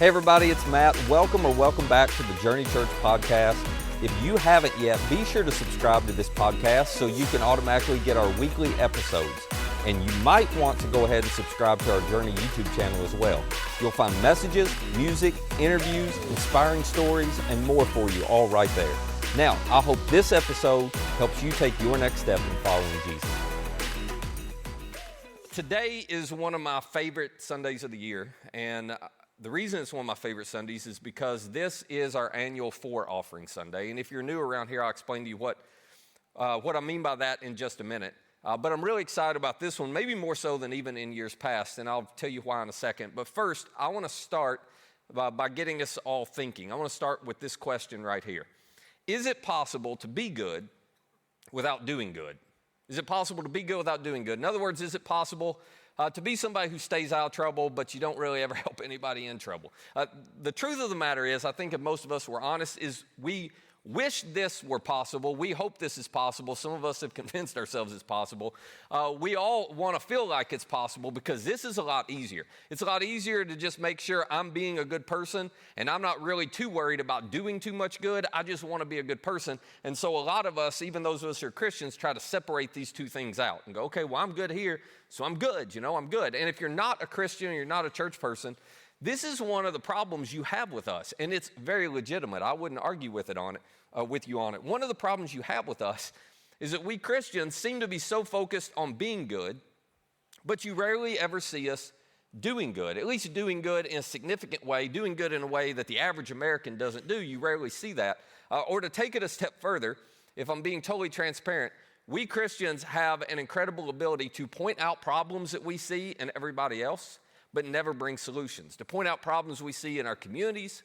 Hey everybody, it's Matt. Welcome back to the Journey Church podcast. If you haven't yet, be sure to subscribe to this podcast so you can automatically get our weekly episodes. And you might want to go ahead and subscribe to our Journey YouTube channel as well. You'll find messages, music, interviews, inspiring stories, and more for you all right there. Now, I hope this episode helps you take your next step in following Jesus. Today is one of my favorite Sundays of the year, and the reason it's one of my favorite Sundays is because this is our annual Four Offering Sunday. And if you're new around here, I'll explain to you what I mean by that in just a minute. But I'm really excited about this one, maybe more so than even in years past, and I'll tell you why in a second. But first, I want to start by getting us all thinking. I want to start with this question right here. Is it possible to be good without doing good? Is it possible to be good without doing good? In other words, is it possible to be somebody who stays out of trouble, but you don't really ever help anybody in trouble? The truth of the matter is, I think if most of us were honest, is we wish this were possible. We hope this is possible. Some of us have convinced ourselves it's possible. We all want to feel like it's possible because this is a lot easier. It's a lot easier to just make sure I'm being a good person and I'm not really too worried about doing too much good. I just want to be a good person. And so a lot of us, even those of us who are Christians, try to separate these two things out and go, okay, well, I'm good here, so I'm good. I'm good. And if you're not a Christian or you're not a church person, this is one of the problems you have with us, and it's very legitimate. I wouldn't argue with you on it. One of the problems you have with us is that we Christians seem to be so focused on being good, but you rarely ever see us doing good, at least doing good in a significant way, doing good in a way that the average American doesn't do. You rarely see that. Or to take it a step further, if I'm being totally transparent, we Christians have an incredible ability to point out problems that we see in everybody else, but never bring solutions. To point out problems we see in our communities,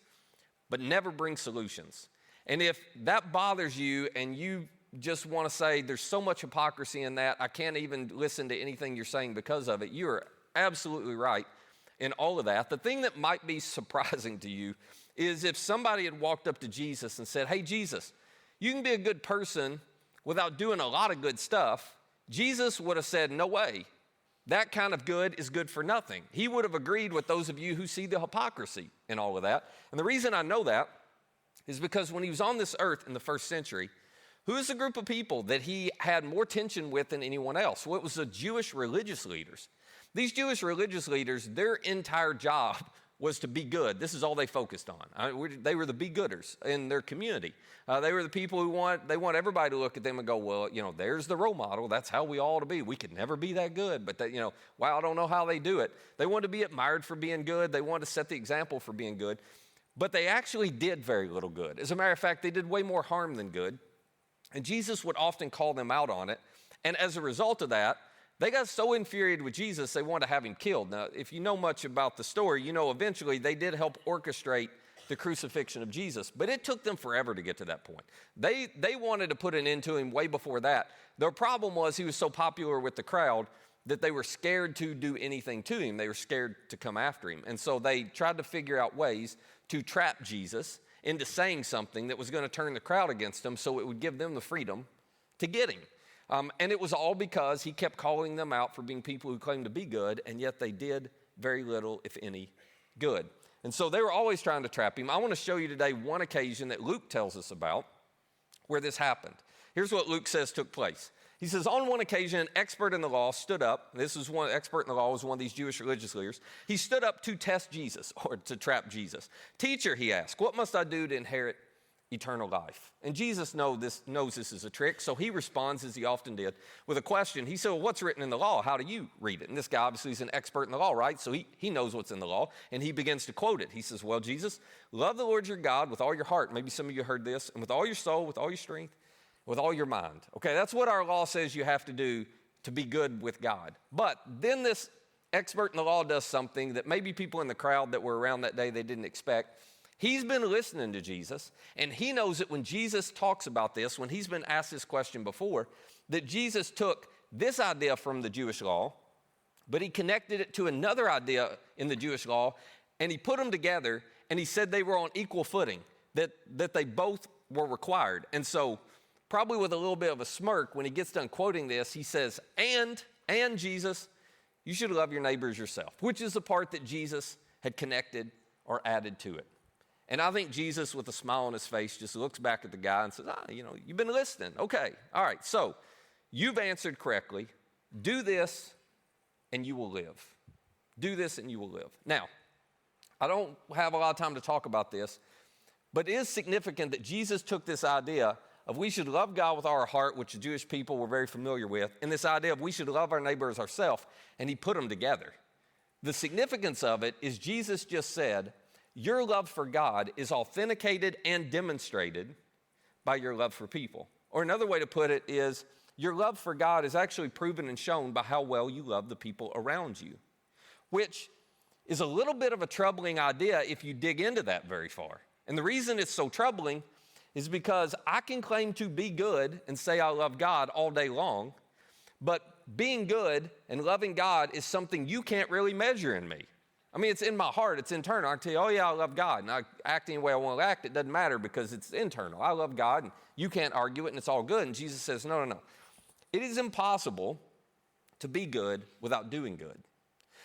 but never bring solutions. And if that bothers you and you just want to say there's so much hypocrisy in that, I can't even listen to anything you're saying because of it, you are absolutely right in all of that. The thing that might be surprising to you is if somebody had walked up to Jesus and said, hey, Jesus, you can be a good person without doing a lot of good stuff. Jesus would have said, no way. That kind of good is good for nothing. He would have agreed with those of you who see the hypocrisy in all of that. And the reason I know that is because when he was on this earth in the first century, who is the group of people that he had more tension with than anyone else? Well, it was the Jewish religious leaders. These Jewish religious leaders, their entire job was to be good. This is all they focused on. They were the be-gooders in their community. They were the people who want everybody to look at them and go, well, there's the role model. That's how we all ought to be. We could never be that good, but wow, I don't know how they do it. They wanted to be admired for being good. They wanted to set the example for being good, but they actually did very little good. As a matter of fact, they did way more harm than good, and Jesus would often call them out on it, and as a result of that, they got so infuriated with Jesus, they wanted to have him killed. Now, if you know much about the story, eventually they did help orchestrate the crucifixion of Jesus, but it took them forever to get to that point. They wanted to put an end to him way before that. Their problem was he was so popular with the crowd that they were scared to do anything to him. They were scared to come after him. And so they tried to figure out ways to trap Jesus into saying something that was going to turn the crowd against him so it would give them the freedom to get him. And it was all because he kept calling them out for being people who claimed to be good, and yet they did very little, if any, good. And so they were always trying to trap him. I want to show you today one occasion that Luke tells us about where this happened. Here's what Luke says took place. He says, on one occasion, an expert in the law stood up. This is one expert in the law was one of these Jewish religious leaders. He stood up to test Jesus or to trap Jesus. Teacher, he asked, what must I do to inherit eternal life? And Jesus knows this is a trick, so he responds, as he often did, with a question. He said, well, what's written in the law? How do you read it? And this guy obviously is an expert in the law, right? So he knows what's in the law, and he begins to quote it. He says, well, Jesus, love the Lord your God with all your heart. Maybe some of you heard this. And with all your soul, with all your strength, with all your mind. Okay, that's what our law says you have to do to be good with God. But then this expert in the law does something that maybe people in the crowd that were around that day, they didn't expect. He's been listening to Jesus, and he knows that when Jesus talks about this, when he's been asked this question before, that Jesus took this idea from the Jewish law, but he connected it to another idea in the Jewish law, and he put them together, and he said they were on equal footing, that they both were required. And so, probably with a little bit of a smirk, when he gets done quoting this, he says, and Jesus, you should love your neighbors yourself, which is the part that Jesus had connected or added to it. And I think Jesus, with a smile on his face, just looks back at the guy and says, you've been listening. Okay, all right, so you've answered correctly. Do this and you will live. Do this and you will live. Now, I don't have a lot of time to talk about this, but it is significant that Jesus took this idea of we should love God with our heart, which the Jewish people were very familiar with, and this idea of we should love our neighbor as ourselves, and he put them together. The significance of it is Jesus just said, your love for God is authenticated and demonstrated by your love for people. Or another way to put it is, your love for God is actually proven and shown by how well you love the people around you, which is a little bit of a troubling idea if you dig into that very far. And the reason it's so troubling is because I can claim to be good and say I love God all day long, but being good and loving God is something you can't really measure in me. I mean, it's in my heart, it's internal. I tell you, oh yeah, I love God, and I act any way I want to act, it doesn't matter because it's internal. I love God, and you can't argue it, and it's all good. And Jesus says, no. It is impossible to be good without doing good.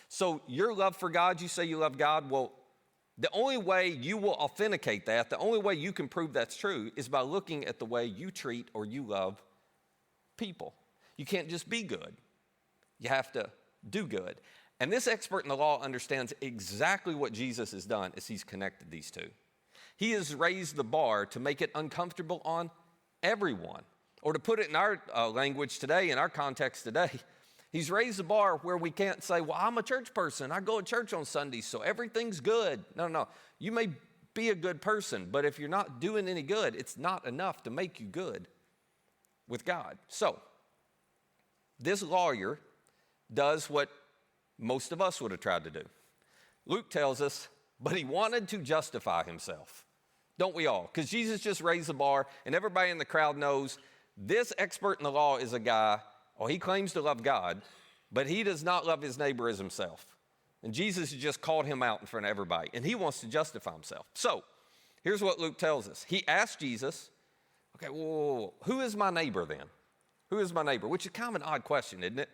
So your love for God, you say you love God, well, the only way you will authenticate that, the only way you can prove that's true is by looking at the way you treat or you love people. You can't just be good. You have to do good. And this expert in the law understands exactly what Jesus has done as he's connected these two. He has raised the bar to make it uncomfortable on everyone. Or to put it in our language today, in our context today, he's raised the bar where we can't say, well, I'm a church person. I go to church on Sundays, so everything's good. No. You may be a good person, but if you're not doing any good, it's not enough to make you good with God. So, this lawyer does what most of us would have tried to do. Luke tells us, but he wanted to justify himself. Don't we all? Because Jesus just raised the bar, and everybody in the crowd knows this expert in the law is a guy, he claims to love God, but he does not love his neighbor as himself. And Jesus has just called him out in front of everybody, and he wants to justify himself. So, here's what Luke tells us. He asked Jesus, okay, whoa, who is my neighbor then? Who is my neighbor? Which is kind of an odd question, isn't it?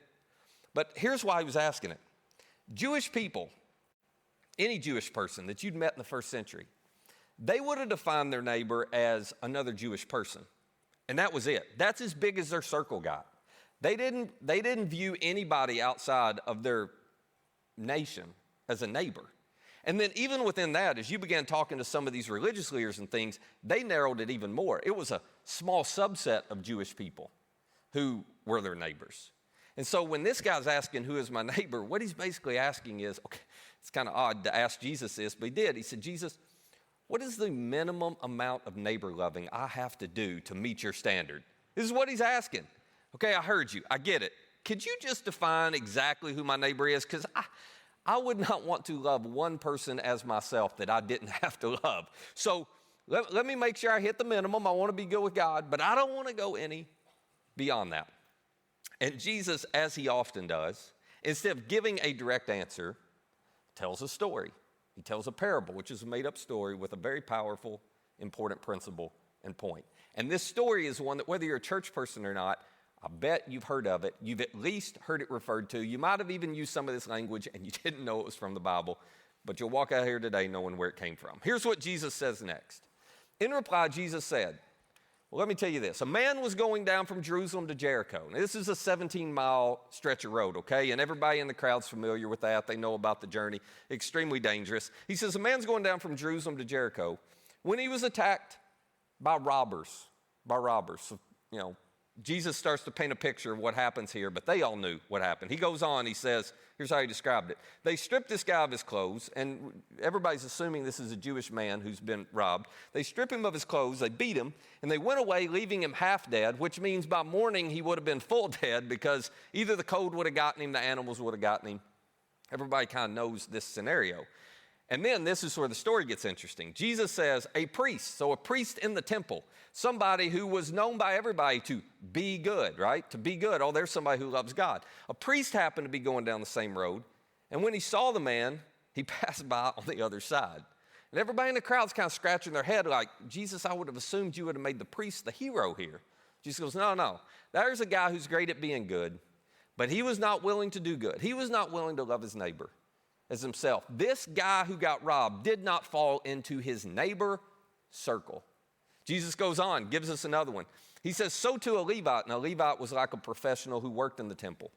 But here's why he was asking it. Jewish people, any Jewish person that you'd met in the first century, they would have defined their neighbor as another Jewish person. And that was it. That's as big as their circle got. They didn't view anybody outside of their nation as a neighbor. And then even within that, as you began talking to some of these religious leaders and things, they narrowed it even more. It was a small subset of Jewish people who were their neighbors. And so when this guy's asking, who is my neighbor, what he's basically asking is, okay, it's kind of odd to ask Jesus this, but he did. He said, Jesus, what is the minimum amount of neighbor loving I have to do to meet your standard? This is what he's asking. Okay, I heard you. I get it. Could you just define exactly who my neighbor is? Because I would not want to love one person as myself that I didn't have to love. So let me make sure I hit the minimum. I want to be good with God, but I don't want to go any beyond that. And Jesus, as he often does, instead of giving a direct answer, tells a story. He tells a parable, which is a made-up story with a very powerful, important principle and point. And this story is one that whether you're a church person or not, I bet you've heard of it. You've at least heard it referred to. You might have even used some of this language and you didn't know it was from the Bible, but you'll walk out here today knowing where it came from. Here's what Jesus says next. In reply, Jesus said, well, let me tell you this. A man was going down from Jerusalem to Jericho. Now, this is a 17-mile stretch of road, okay? And everybody in the crowd's familiar with that. They know about the journey. Extremely dangerous. He says, a man's going down from Jerusalem to Jericho when he was attacked by robbers. So, Jesus starts to paint a picture of what happens here, but they all knew what happened. He goes on, he says, here's how he described it. They stripped this guy of his clothes, and everybody's assuming this is a Jewish man who's been robbed. They strip him of his clothes, they beat him, and they went away leaving him half dead, which means by morning he would have been full dead because either the cold would have gotten him, the animals would have gotten him. Everybody kind of knows this scenario. And then this is where the story gets interesting. Jesus says a priest, so a priest in the temple, somebody who was known by everybody to be good, right? To be good. Oh, there's somebody who loves God. A priest happened to be going down the same road, and when he saw the man, he passed by on the other side. And everybody in the crowd's kind of scratching their head like, Jesus, I would have assumed you would have made the priest the hero here. Jesus goes, no. There's a guy who's great at being good, but he was not willing to do good. He was not willing to love his neighbor. as himself. This guy who got robbed did not fall into his neighbor circle. Jesus goes on, gives us another one. He says, so to a Levite. Now, a Levite was like a professional who worked in the temple,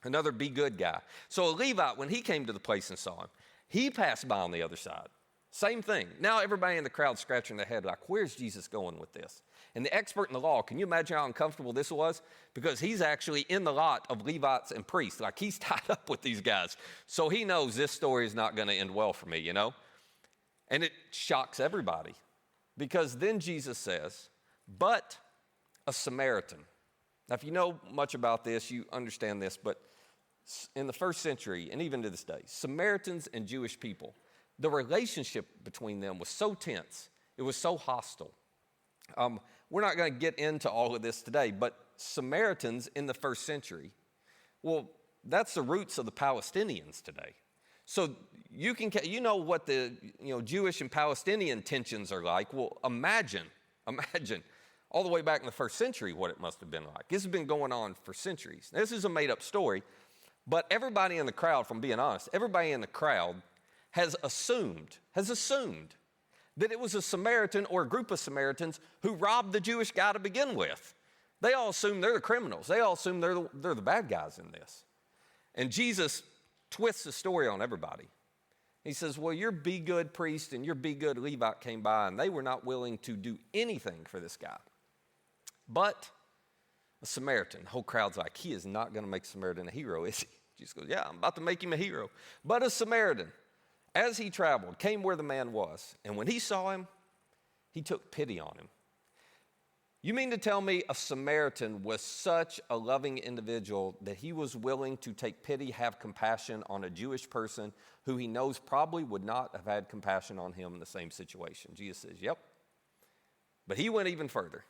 another be good guy. So a Levite, when he came to the place and saw him, he passed by on the other side. Same thing. Now everybody in the crowd scratching their head like, where's Jesus going with this? And the expert in the law, can you imagine how uncomfortable this was? Because he's actually in the lot of Levites and priests. Like, he's tied up with these guys. So he knows this story is not going to end well for me, you know? And it shocks everybody. Because then Jesus says, but a Samaritan. Now, if you know much about this, you understand this, but in the first century, and even to this day, Samaritans and Jewish people, the relationship between them was so tense, it was so hostile. We're not going to get into all of this today, but Samaritans in the first century, well, that's the roots of the Palestinians today. So you know what the Jewish and Palestinian tensions are like. Well, imagine all the way back in the first century what it must have been like. This has been going on for centuries. Now, this is a made-up story, but everybody in the crowd, from being honest, everybody in the crowd has assumed that it was a Samaritan or a group of Samaritans who robbed the Jewish guy to begin with. They all assume they're the criminals. They all assume they're the bad guys in this. And Jesus twists the story on everybody. He says, well, your be-good priest and your be-good Levite came by, and they were not willing to do anything for this guy. But a Samaritan, the whole crowd's like, he is not going to make Samaritan a hero, is he? Jesus goes, yeah, I'm about to make him a hero. But a Samaritan, as he traveled, came where the man was, and when he saw him, he took pity on him. You mean to tell me a Samaritan was such a loving individual that he was willing to take pity, have compassion on a Jewish person who he knows probably would not have had compassion on him in the same situation? Jesus says, yep. But he went even further.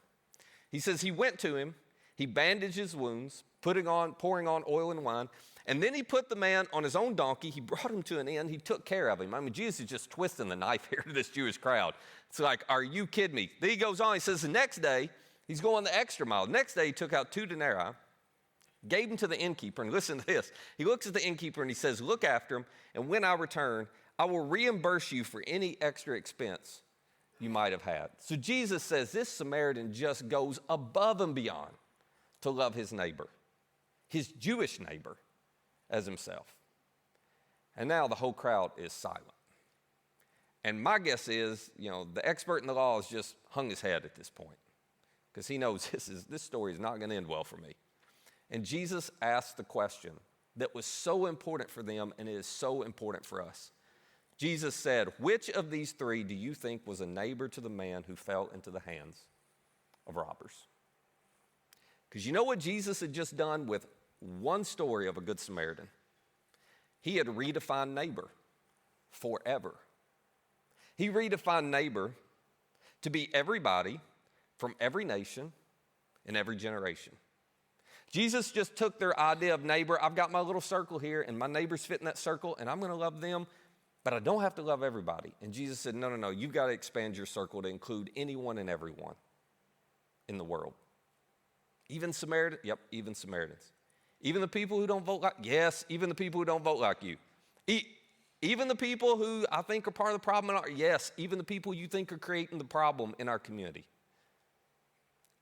He says he went to him, he bandaged his wounds, pouring on oil and wine, and then he put the man on his own donkey. He brought him to an inn. He took care of him. I mean, Jesus is just twisting the knife here to this Jewish crowd. It's like, are you kidding me? Then he goes on. He says the next day, he's going the extra mile. The next day, he took out 2 denarii, gave them to the innkeeper. And listen to this. He looks at the innkeeper and he says, look after him, and when I return, I will reimburse you for any extra expense you might have had. So Jesus says this Samaritan just goes above and beyond to love his neighbor, his Jewish neighbor, as himself. And now the whole crowd is silent. And my guess is, the expert in the law has just hung his head at this point because he knows this story is not going to end well for me. And Jesus asked the question that was so important for them, and it is so important for us. Jesus said, which of these 3 do you think was a neighbor to the man who fell into the hands of robbers? Because you know what Jesus had just done with one story of a good Samaritan? He had redefined neighbor forever. He redefined neighbor to be everybody from every nation and every generation. Jesus just took their idea of neighbor. I've got my little circle here, and my neighbors fit in that circle, and I'm going to love them, but I don't have to love everybody. And Jesus said, no, you've got to expand your circle to include anyone and everyone in the world. Even Samaritans? Yep, even Samaritans. Even the people who don't vote like, yes, even the people who don't vote like you. Even the people who I think are part of the problem, yes, even the people you think are creating the problem in our community.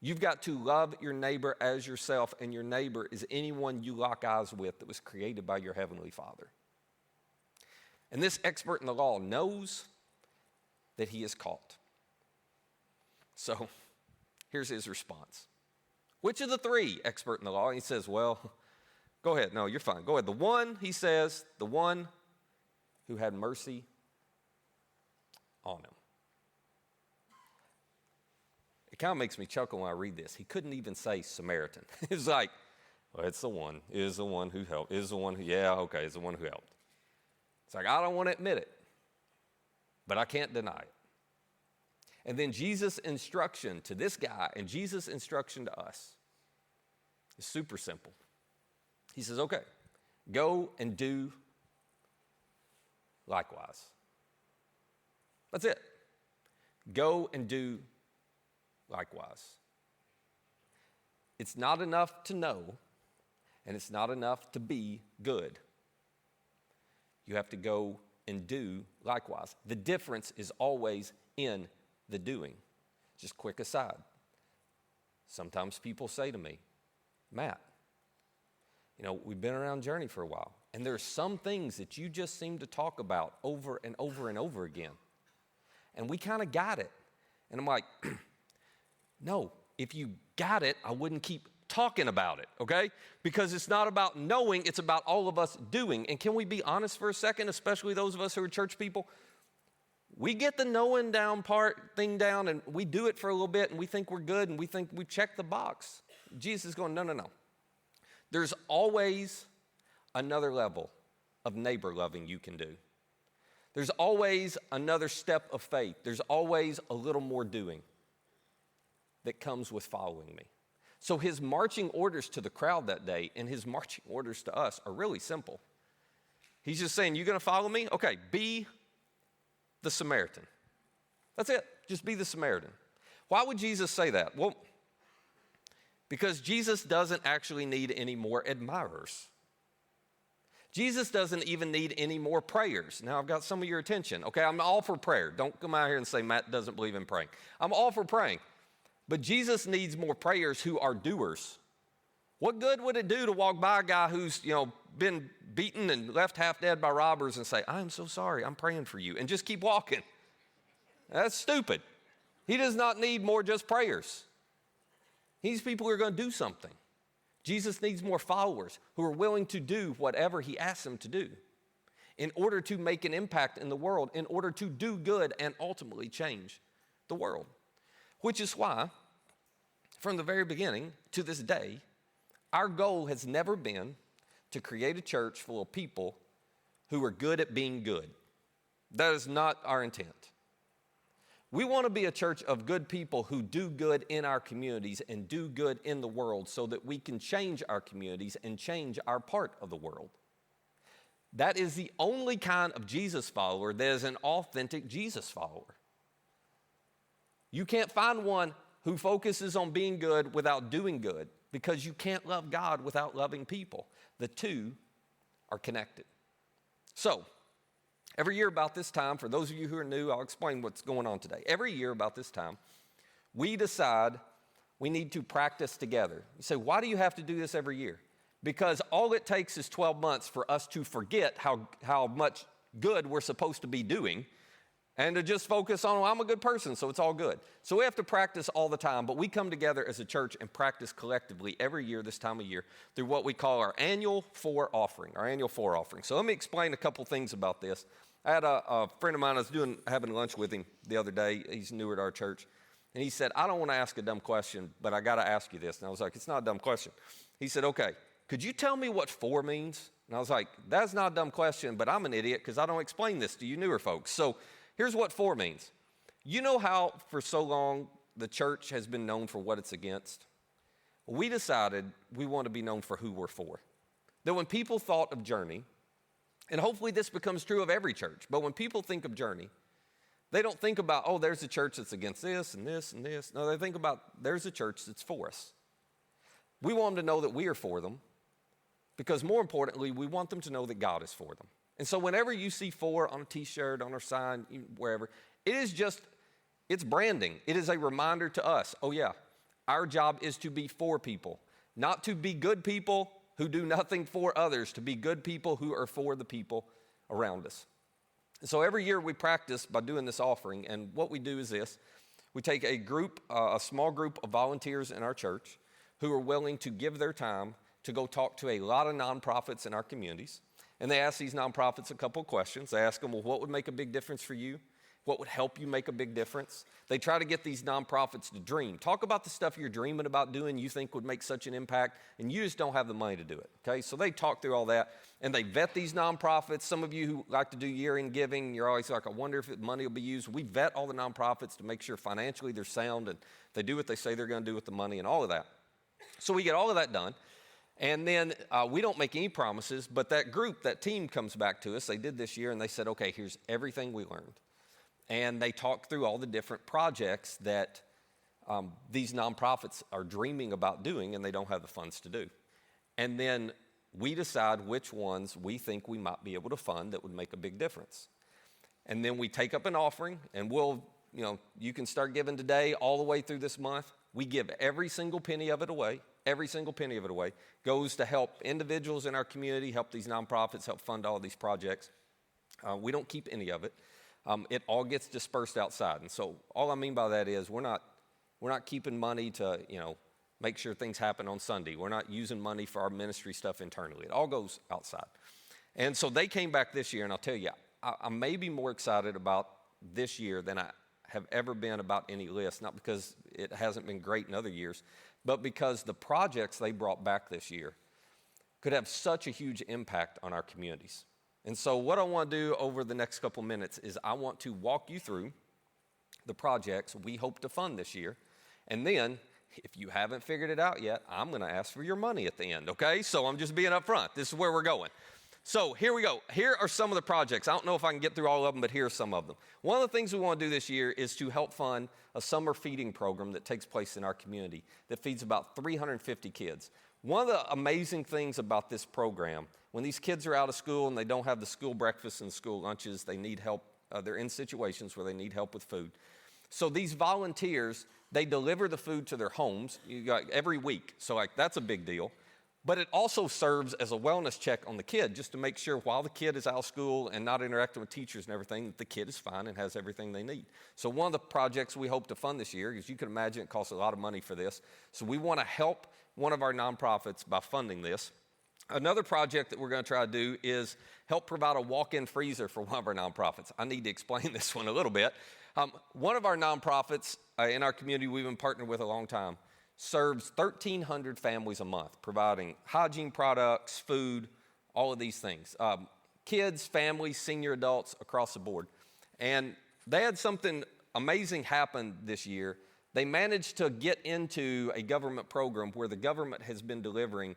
You've got to love your neighbor as yourself, and your neighbor is anyone you lock eyes with that was created by your heavenly Father. And this expert in the law knows that he is caught. So here's his response. Which of the 3, expert in the law? And he says, well, go ahead. No, you're fine. Go ahead. The one, he says, the one who had mercy on him. It kind of makes me chuckle when I read this. He couldn't even say Samaritan. It's like, well, it's the one. It is the one who helped. It is the one who, yeah, okay, it's the one who helped. It's like, I don't want to admit it, but I can't deny it. And then Jesus' instruction to this guy and Jesus' instruction to us is super simple. He says, okay, go and do likewise. That's it. Go and do likewise. It's not enough to know, and it's not enough to be good. you have to go and do likewise. The difference is always in the doing. Just quick aside. Sometimes people say to me, Matt, we've been around Journey for a while, and there are some things that you just seem to talk about over and over and over again. And we kind of got it. And I'm like, no, if you got it, I wouldn't keep talking about it, okay? Because it's not about knowing, it's about all of us doing. And can we be honest for a second, especially those of us who are church people? We get the knowing down thing down, and we do it for a little bit, and we think we're good, and we think we check the box. Jesus is going, no. There's always another level of neighbor loving you can do. There's always another step of faith. There's always a little more doing that comes with following me. So his marching orders to the crowd that day and his marching orders to us are really simple. He's just saying, you're going to follow me? Okay, be the Samaritan. That's it. Just be the Samaritan. Why would Jesus say that? Well, because Jesus doesn't actually need any more admirers. Jesus doesn't even need any more prayers. Now, I've got some of your attention. Okay, I'm all for prayer. Don't come out here and say Matt doesn't believe in praying. I'm all for praying. But Jesus needs more prayers who are doers. What good would it do to walk by a guy who's, been beaten and left half dead by robbers and say, I'm so sorry, I'm praying for you, and just keep walking? That's stupid. He does not need more just prayers. He needs people who are going to do something. Jesus needs more followers who are willing to do whatever he asks them to do in order to make an impact in the world, in order to do good and ultimately change the world. Which is why, from the very beginning to this day, our goal has never been to create a church full of people who are good at being good. That is not our intent. We want to be a church of good people who do good in our communities and do good in the world so that we can change our communities and change our part of the world. That is the only kind of Jesus follower that is an authentic Jesus follower. You can't find one who focuses on being good without doing good, because you can't love God without loving people. The two are connected. So, every year about this time, for those of you who are new, I'll explain what's going on today. Every year about this time, we decide we need to practice together. You say, why do you have to do this every year? Because all it takes is 12 months for us to forget how much good we're supposed to be doing, and to just focus on, I'm a good person, so it's all good. So we have to practice all the time, but we come together as a church and practice collectively every year this time of year through what we call our annual 4 offering, So let me explain a couple things about this. I had a friend of mine, I was having lunch with him the other day. He's newer at our church. And he said, I don't want to ask a dumb question, but I got to ask you this. And I was like, it's not a dumb question. He said, okay, could you tell me what 4 means? And I was like, that's not a dumb question, but I'm an idiot because I don't explain this to you newer folks. So here's what 4 means. You know how for so long the church has been known for what it's against? We decided we want to be known for who we're for. That when people thought of Journey, and hopefully this becomes true of every church, but when people think of Journey, they don't think about, oh, there's a church that's against this and this and this. No, they think about there's a church that's for us. We want them to know that we are for them, because more importantly, we want them to know that God is for them. And so whenever you see 4 on a t-shirt, on our sign, wherever, it's branding. It is a reminder to us, oh yeah, our job is to be for people, not to be good people who do nothing for others, to be good people who are for the people around us. And so every year we practice by doing this offering, and what we do is this. We take a small group of volunteers in our church who are willing to give their time to go talk to a lot of nonprofits in our communities. And they ask these nonprofits a couple of questions. They ask them, well, what would make a big difference for you? What would help you make a big difference? They try to get these nonprofits to dream. Talk about the stuff you're dreaming about doing you think would make such an impact, and you just don't have the money to do it, okay? So they talk through all that, and they vet these nonprofits. Some of you who like to do year-end giving, you're always like, I wonder if money will be used. We vet all the nonprofits to make sure financially they're sound, and they do what they say they're going to do with the money and all of that. So we get all of that done. And then we don't make any promises, but that team comes back to us. They did this year, and they said, okay, here's everything we learned. And they talked through all the different projects that these nonprofits are dreaming about doing, and they don't have the funds to do. And then we decide which ones we think we might be able to fund that would make a big difference. And then we take up an offering, and you can start giving today all the way through this month. We give every single penny of it away. Every single penny of it away goes to help individuals in our community, help these nonprofits, help fund all these projects. We don't keep any of it. It all gets dispersed outside. And so all I mean by that is we're not keeping money to, make sure things happen on Sunday. We're not using money for our ministry stuff internally. It all goes outside. And so they came back this year, and I'll tell you, I may be more excited about this year than I have ever been about any list, not because it hasn't been great in other years, but because the projects they brought back this year could have such a huge impact on our communities. And so what I want to do over the next couple minutes is I want to walk you through the projects we hope to fund this year. And then, if you haven't figured it out yet, I'm going to ask for your money at the end, okay? So I'm just being upfront. This is where we're going. So here we go. Here are some of the projects. I don't know if I can get through all of them, but here are some of them. One of the things we want to do this year is to help fund a summer feeding program that takes place in our community that feeds about 350 kids. One of the amazing things about this program, when these kids are out of school and they don't have the school breakfasts and school lunches, they need help. They're in situations where they need help with food. So these volunteers, they deliver the food to their homes every week. So that's a big deal. But it also serves as a wellness check on the kid, just to make sure while the kid is out of school and not interacting with teachers and everything, that the kid is fine and has everything they need. So one of the projects we hope to fund this year, as you can imagine, it costs a lot of money for this. So we want to help one of our nonprofits by funding this. Another project that we're going to try to do is help provide a walk-in freezer for one of our nonprofits. I need to explain this one a little bit. One of our nonprofits in our community we've been partnered with a long time serves 1,300 families a month, providing hygiene products, food, all of these things. Kids, families, senior adults, across the board. And they had something amazing happen this year. They managed to get into a government program where the government has been delivering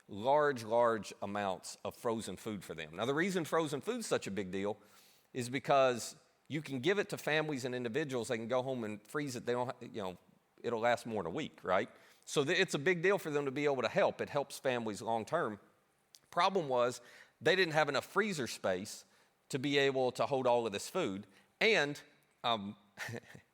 large amounts of frozen food for them. Now, the reason frozen food is such a big deal is because you can give it to families and individuals. They can go home and freeze it. They don't, it'll last more than a week, right? So it's a big deal for them to be able to help. It helps families long term. Problem was they didn't have enough freezer space to be able to hold all of this food. And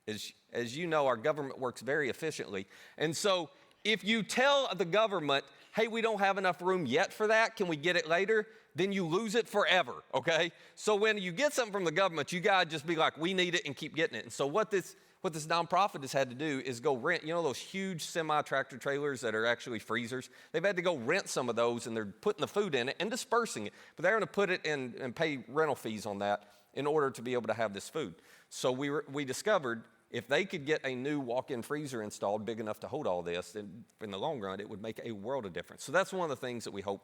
as you know, our government works very efficiently. And so if you tell the government, hey, we don't have enough room yet for that, can we get it later? Then you lose it forever, okay? So when you get something from the government, you gotta just be like, we need it, and keep getting it. And so what this nonprofit has had to do is go rent, those huge semi-tractor trailers that are actually freezers? They've had to go rent some of those, and they're putting the food in it and dispersing it. But they're gonna put it in and pay rental fees on that in order to be able to have this food. So we discovered if they could get a new walk-in freezer installed big enough to hold all this, then in the long run, it would make a world of difference. So that's one of the things that we hope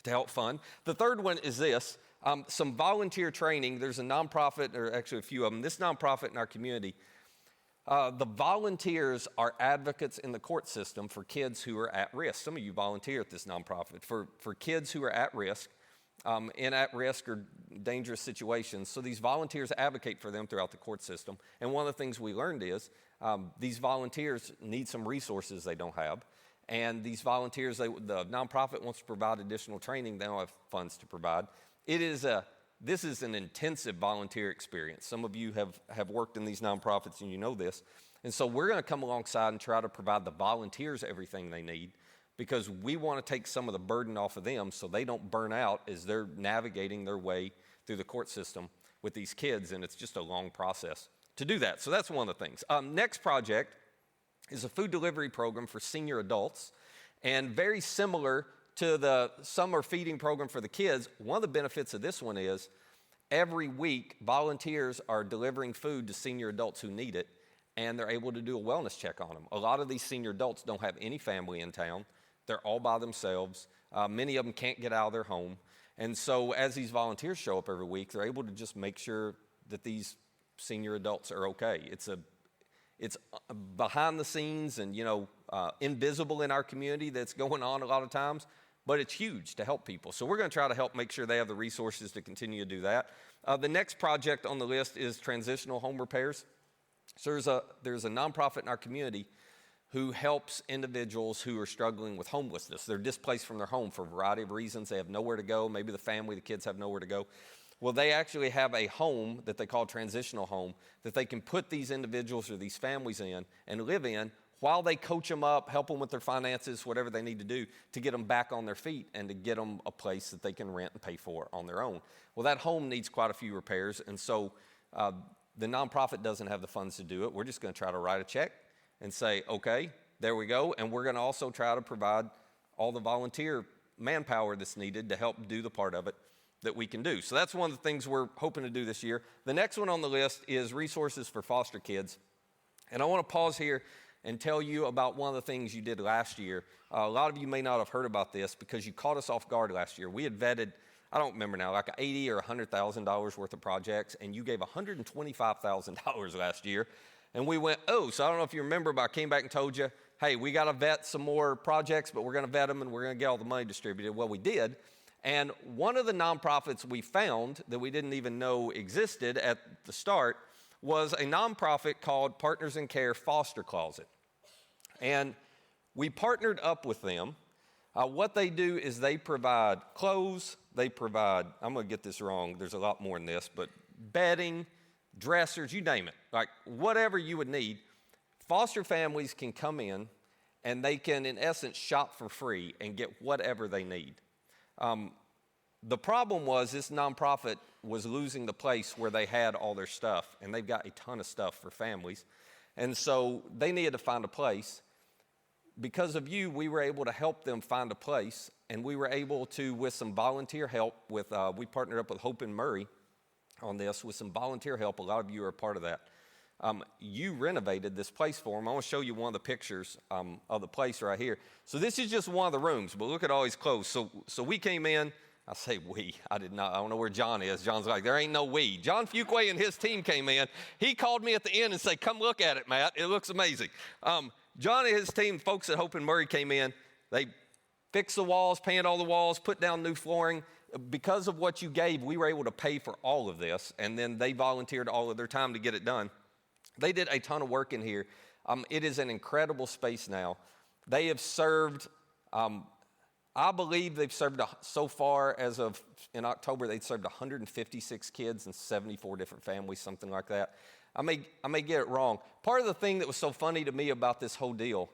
to help fund. The third one is this, some volunteer training. There's a nonprofit, or actually a few of them, this nonprofit in our community. The volunteers are advocates in the court system for kids who are at risk. Some of you volunteer at this nonprofit for kids who are at risk, in at-risk or dangerous situations. So these volunteers advocate for them throughout the court system. And one of the things we learned is these volunteers need some resources they don't have. And these volunteers, the nonprofit wants to provide additional training. They don't have funds to provide. This is an intensive volunteer experience. Some of you have worked in these nonprofits and you know this. And so we're going to come alongside and try to provide the volunteers everything they need, because we want to take some of the burden off of them so they don't burn out as they're navigating their way through the court system with these kids, and it's just a long process to do that. So that's one of the things. Next project is a food delivery program for senior adults, and very similar to the summer feeding program for the kids. One of the benefits of this one is every week volunteers are delivering food to senior adults who need it, and they're able to do a wellness check on them. A lot of these senior adults don't have any family in town. They're all by themselves. Many of them can't get out of their home. And so as these volunteers show up every week, they're able to just make sure that these senior adults are okay. It's behind the scenes and, invisible in our community that's going on a lot of times, but it's huge to help people. So we're going to try to help make sure they have the resources to continue to do that. The next project on the list is transitional home repairs. So there's a nonprofit in our community who helps individuals who are struggling with homelessness. They're displaced from their home for a variety of reasons. They have nowhere to go. Maybe the family, the kids have nowhere to go. Well, they actually have a home that they call transitional home that they can put these individuals or these families in and live in while they coach them up, help them with their finances, whatever they need to do to get them back on their feet and to get them a place that they can rent and pay for on their own. Well, that home needs quite a few repairs, and so the nonprofit doesn't have the funds to do it. We're just going to try to write a check and say, okay, there we go, and we're going to also try to provide all the volunteer manpower that's needed to help do the part of it that we can do. So that's one of the things we're hoping to do this year. The next one on the list is resources for foster kids. And I want to pause here and tell you about one of the things you did last year. A lot of you may not have heard about this because you caught us off guard last year. We had vetted, I don't remember now, like $80,000 or $100,000 worth of projects, and you gave $125,000 last year. And we went, oh, so I don't know if you remember, but I came back and told you, hey, we got to vet some more projects, but we're going to vet them and we're going to get all the money distributed. Well, we did. And one of the nonprofits we found that we didn't even know existed at the start was a nonprofit called Partners in Care Foster Closet. And we partnered up with them. What they do is they provide clothes, they provide, I'm going to get this wrong, there's a lot more than this, but bedding, dressers, you name it, like whatever you would need. Foster families can come in and they can, in essence, shop for free and get whatever they need. The problem was this nonprofit was losing the place where they had all their stuff, and they've got a ton of stuff for families. And so they needed to find a place. Because of you, we were able to help them find a place, and we were able to, with some volunteer help, we partnered up with Hope and Murray on this with some volunteer help. A lot of you are a part of that. You renovated this place for them. I want to show you one of the pictures of the place right here. So this is just one of the rooms, but look at all these clothes. So we came in. I say we. I did not. I don't know where John is. John's like, there ain't no we. John Fuquay and his team came in. He called me at the end and said, come look at it, Matt. It looks amazing. John and his team, folks at Hope and Murray, came in. They fixed the walls, painted all the walls, put down new flooring. Because of what you gave, we were able to pay for all of this, and then they volunteered all of their time to get it done. They did a ton of work in here. It is an incredible space now. They have served, I believe they've served so far as of in October, they've served 156 kids and 74 different families, something like that. I may get it wrong. Part of the thing that was so funny to me about this whole deal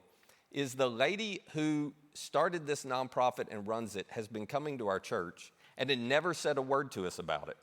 is the lady who started this nonprofit and runs it has been coming to our church and had never said a word to us about it.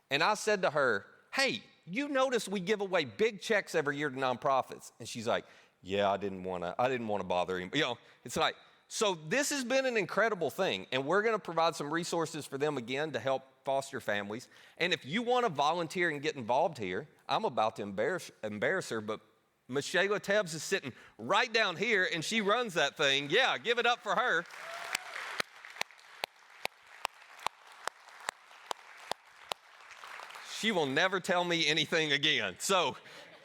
And I said to her, hey, you notice we give away big checks every year to nonprofits. And she's like, yeah, I didn't want to bother him. You know, it's like, so this has been an incredible thing, and we're going to provide some resources for them again to help foster families. And if you want to volunteer and get involved here, I'm about to embarrass her, but Michelle Tebbs is sitting right down here, and she runs that thing. Yeah, give it up for her. She will never tell me anything again. So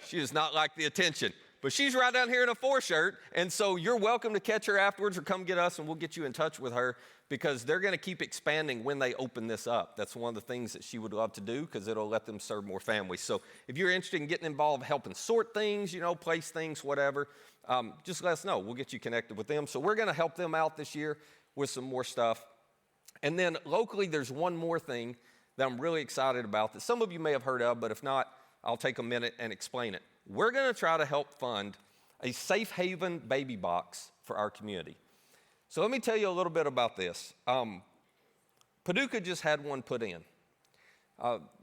she does not like the attention. But she's right down here in a 4 shirt, and so you're welcome to catch her afterwards or come get us, and we'll get you in touch with her because they're going to keep expanding when they open this up. That's one of the things that she would love to do because it'll let them serve more families. So if you're interested in getting involved, helping sort things, place things, whatever, just let us know. We'll get you connected with them. So we're going to help them out this year with some more stuff. And then locally, there's one more thing that I'm really excited about that some of you may have heard of, but if not, I'll take a minute and explain it. We're going to try to help fund a safe haven baby box for our community. So let me tell you a little bit about this. Paducah just had one put in.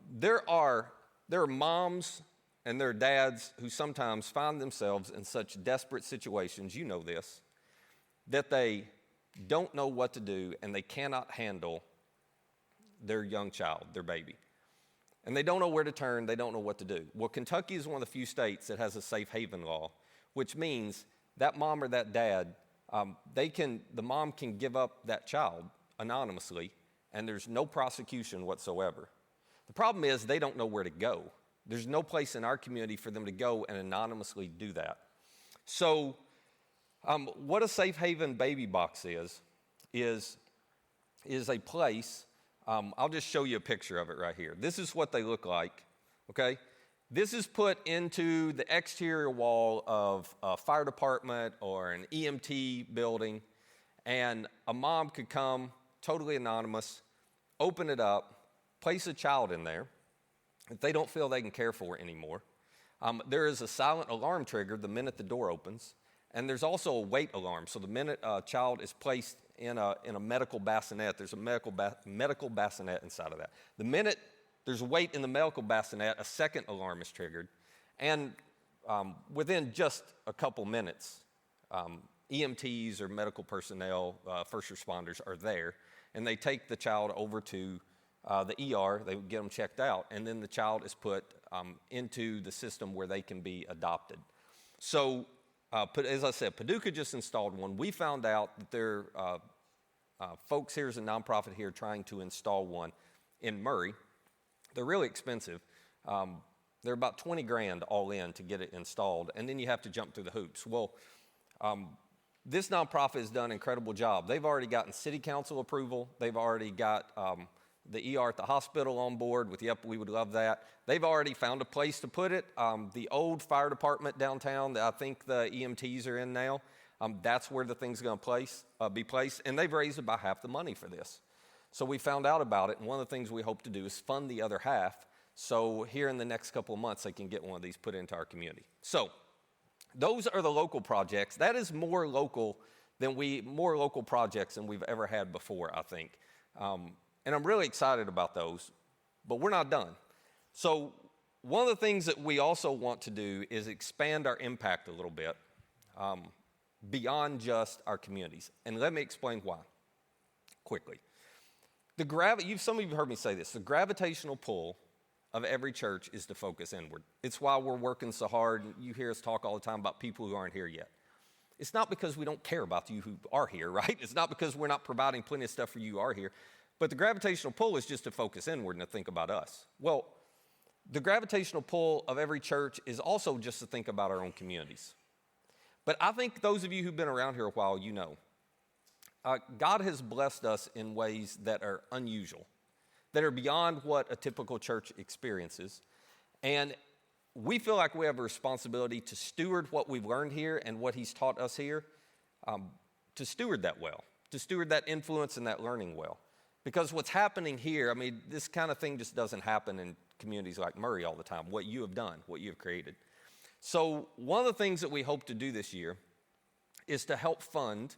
There are moms and there are dads who sometimes find themselves in such desperate situations, you know this, that they don't know what to do and they cannot handle their young child, their baby. And they don't know where to turn, they don't know what to do. Well, Kentucky is one of the few states that has a safe haven law, which means that mom or that dad, the mom can give up that child anonymously, and there's no prosecution whatsoever. The problem is they don't know where to go. There's no place in our community for them to go and anonymously do that. So what a safe haven baby box is a place. I'll just show you a picture of it right here. This is what they look like, okay? This is put into the exterior wall of a fire department or an EMT building, and a mom could come, totally anonymous, open it up, place a child in there if they don't feel they can care for it anymore. There is a silent alarm triggered the minute the door opens, and there's also a wait alarm. So the minute a child is placed in a medical bassinet, there's a medical bassinet inside of that. The minute there's weight in the medical bassinet, a second alarm is triggered, and within just a couple minutes, EMTs or medical personnel, first responders are there, and they take the child over to the ER. They get them checked out, and then the child is put into the system where they can be adopted. So, as I said, Paducah just installed one. We found out that there are folks here, as a nonprofit here, trying to install one in Murray. They're really expensive. They're about $20,000 all in to get it installed, and then you have to jump through the hoops. Well, this nonprofit has done an incredible job. They've already gotten city council approval. They've already got the ER at the hospital on board with, yep, we would love that. They've already found a place to put it. The old fire department downtown that I think the EMTs are in now, that's where the thing's going to be placed, and they've raised about half the money for this. So we found out about it, and one of the things we hope to do is fund the other half, so here in the next couple of months they can get one of these put into our community. So those are the local projects. That is more local projects than we've ever had before, I think. And I'm really excited about those, but we're not done. So one of the things that we also want to do is expand our impact a little bit beyond just our communities. And let me explain why quickly. Some of you have heard me say this, the gravitational pull of every church is to focus inward. It's why we're working so hard. You hear us talk all the time about people who aren't here yet. It's not because we don't care about you who are here, right? It's not because we're not providing plenty of stuff for you who are here. But the gravitational pull is just to focus inward and to think about us. Well, the gravitational pull of every church is also just to think about our own communities. But I think those of you who've been around here a while, you know, God has blessed us in ways that are unusual, that are beyond what a typical church experiences. And we feel like we have a responsibility to steward what we've learned here and what He's taught us here, to steward that well, to steward that influence and that learning well. Because what's happening here, I mean, this kind of thing just doesn't happen in communities like Murray all the time, what you have done, what you have created. So one of the things that we hope to do this year is to help fund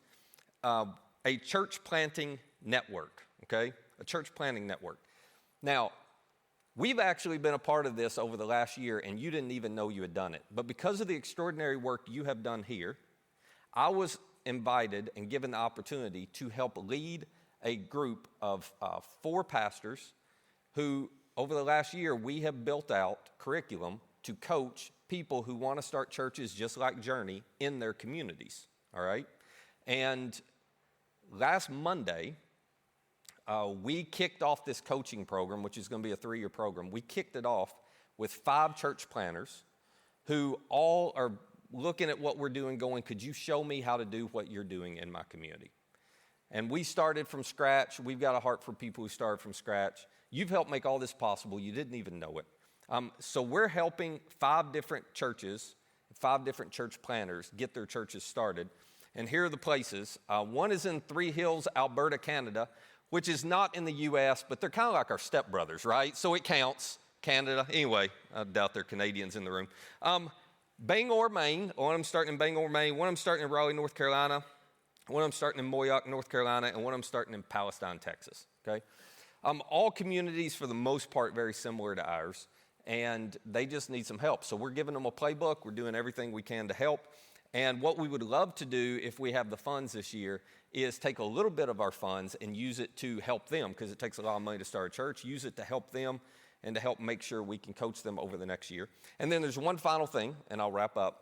a church planting network, okay? A church planting network. Now, we've actually been a part of this over the last year, and you didn't even know you had done it. But because of the extraordinary work you have done here, I was invited and given the opportunity to help lead a group of 4 pastors who, over the last year, we have built out curriculum to coach people who want to start churches just like Journey in their communities, all right? And last Monday, we kicked off this coaching program, which is going to be a 3-year program. We kicked it off with 5 church planners who all are looking at what we're doing going, could you show me how to do what you're doing in my community? And we started from scratch. We've got a heart for people who started from scratch. You've helped make all this possible. You didn't even know it. So we're helping 5 different churches, 5 different church planners get their churches started. And here are the places. One is in Three Hills, Alberta, Canada, which is not in the U.S., but they're kind of like our stepbrothers, right? So it counts, Canada. Anyway, I doubt there are Canadians in the room. Bangor, Maine. One of them starting in Bangor, Maine. One of them starting in Raleigh, North Carolina. One of them starting in Moyock, North Carolina. And one of them starting in Palestine, Texas, okay? All communities, for the most part, very similar to ours. And they just need some help. So we're giving them a playbook. We're doing everything we can to help. And what we would love to do if we have the funds this year is take a little bit of our funds and use it to help them, because it takes a lot of money to start a church, use it to help them and to help make sure we can coach them over the next year. And then there's one final thing, and I'll wrap up.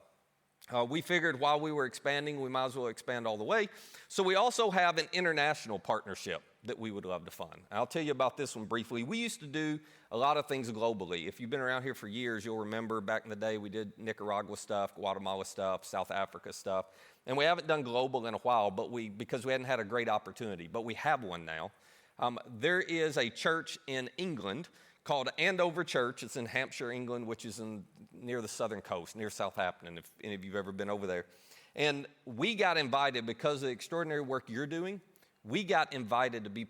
We figured while we were expanding, we might as well expand all the way. So we also have an international partnership that we would love to fund. And I'll tell you about this one briefly. We used to do a lot of things globally. If you've been around here for years, you'll remember back in the day we did Nicaragua stuff, Guatemala stuff, South Africa stuff. And we haven't done global in a while, because we hadn't had a great opportunity. But we have one now. There is a church in England called Andover Church. It's in Hampshire, England, which is near the southern coast, near Southampton, if any of you have ever been over there. And we got invited, because of the extraordinary work you're doing, we got invited to be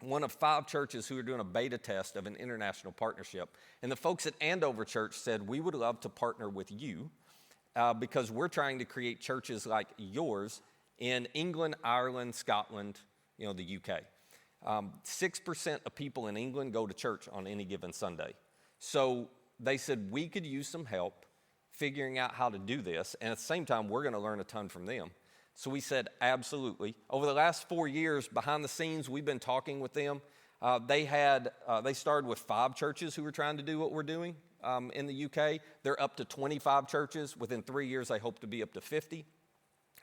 one of 5 churches who are doing a beta test of an international partnership. And the folks at Andover Church said, we would love to partner with you because we're trying to create churches like yours in England, Ireland, Scotland, the UK. 6% of people in England go to church on any given Sunday. So they said we could use some help figuring out how to do this, and at the same time, we're going to learn a ton from them. So we said, absolutely. Over the last 4 years, behind the scenes, we've been talking with them. They started with 5 churches who were trying to do what we're doing in the UK. They're up to 25 churches. Within 3 years, they hope to be up to 50.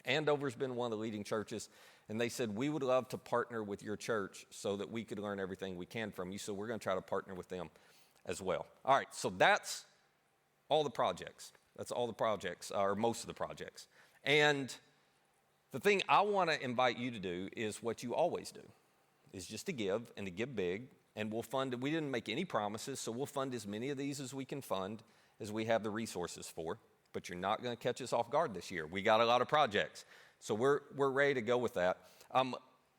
Andover's been one of the leading churches, and they said, we would love to partner with your church so that we could learn everything we can from you, so we're going to try to partner with them as well. All right, so that's all the projects. That's all the projects, or most of the projects. And the thing I want to invite you to do is what you always do, is just to give and to give big, and we'll fund it. We didn't make any promises, so we'll fund as many of these as we can fund, as we have the resources for. But you're not going to catch us off guard this year. We got a lot of projects, so we're ready to go with that.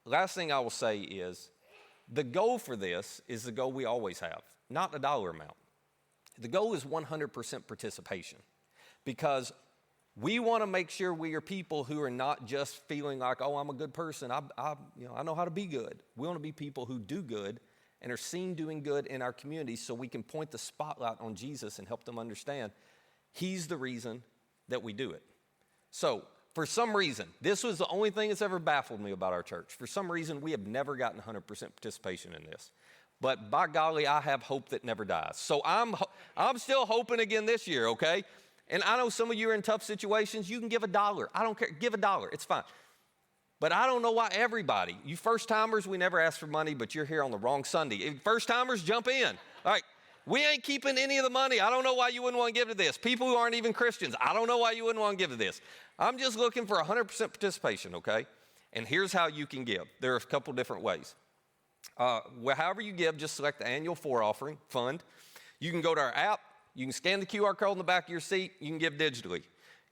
Last thing I will say is the goal for this is the goal we always have, not a dollar amount. The goal is 100% participation, because we want to make sure we are people who are not just feeling like, oh, I'm a good person. I know how to be good. We want to be people who do good and are seen doing good in our community, so we can point the spotlight on Jesus and help them understand He's the reason that we do it. So for some reason, this was the only thing that's ever baffled me about our church. For some reason, we have never gotten 100% participation in this. But by golly, I have hope that never dies. So I'm still hoping again this year, okay? And I know some of you are in tough situations. You can give $1. I don't care. Give $1. It's fine. But I don't know why everybody, you first-timers, we never ask for money, but you're here on the wrong Sunday. First-timers, jump in. All right. We ain't keeping any of the money. I don't know why you wouldn't want to give to this. People who aren't even Christians, I don't know why you wouldn't want to give to this. I'm just looking for 100% participation, okay? And here's how you can give. There are a couple different ways. However you give, just select the annual 4 offering fund. You can go to our app. You can scan the QR code on the back of your seat. You can give digitally.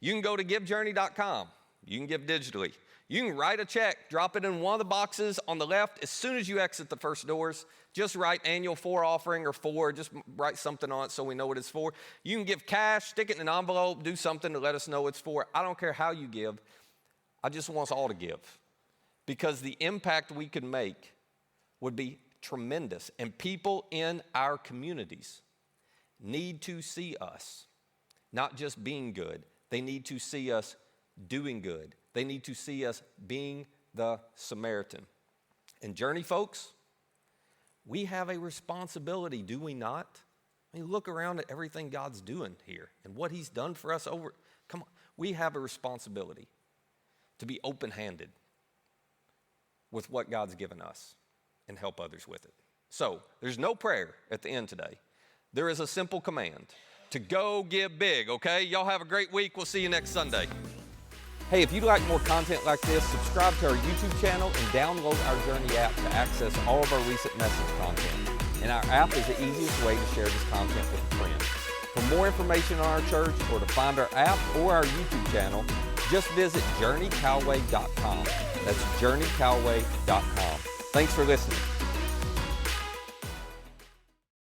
You can go to givejourney.com. You can give digitally. You can write a check, drop it in one of the boxes on the left as soon as you exit the first doors. Just write annual 4 offering or 4. Just write something on it so we know what it's for. You can give cash, stick it in an envelope, do something to let us know it's for. I don't care how you give. I just want us all to give, because the impact we could make would be tremendous. And people in our communities need to see us not just being good. They need to see us doing good. They need to see us being the Samaritan. And Journey folks, we have a responsibility, do we not? I mean, look around at everything God's doing here and what He's done for us come on. We have a responsibility to be open-handed with what God's given us and help others with it. So there's no prayer at the end today. There is a simple command to go give big, okay? Y'all have a great week. We'll see you next Sunday. Hey, if you'd like more content like this, subscribe to our YouTube channel and download our Journey app to access all of our recent message content. And our app is the easiest way to share this content with a friend. For more information on our church or to find our app or our YouTube channel, just visit journeycalway.com. That's journeycalway.com. Thanks for listening.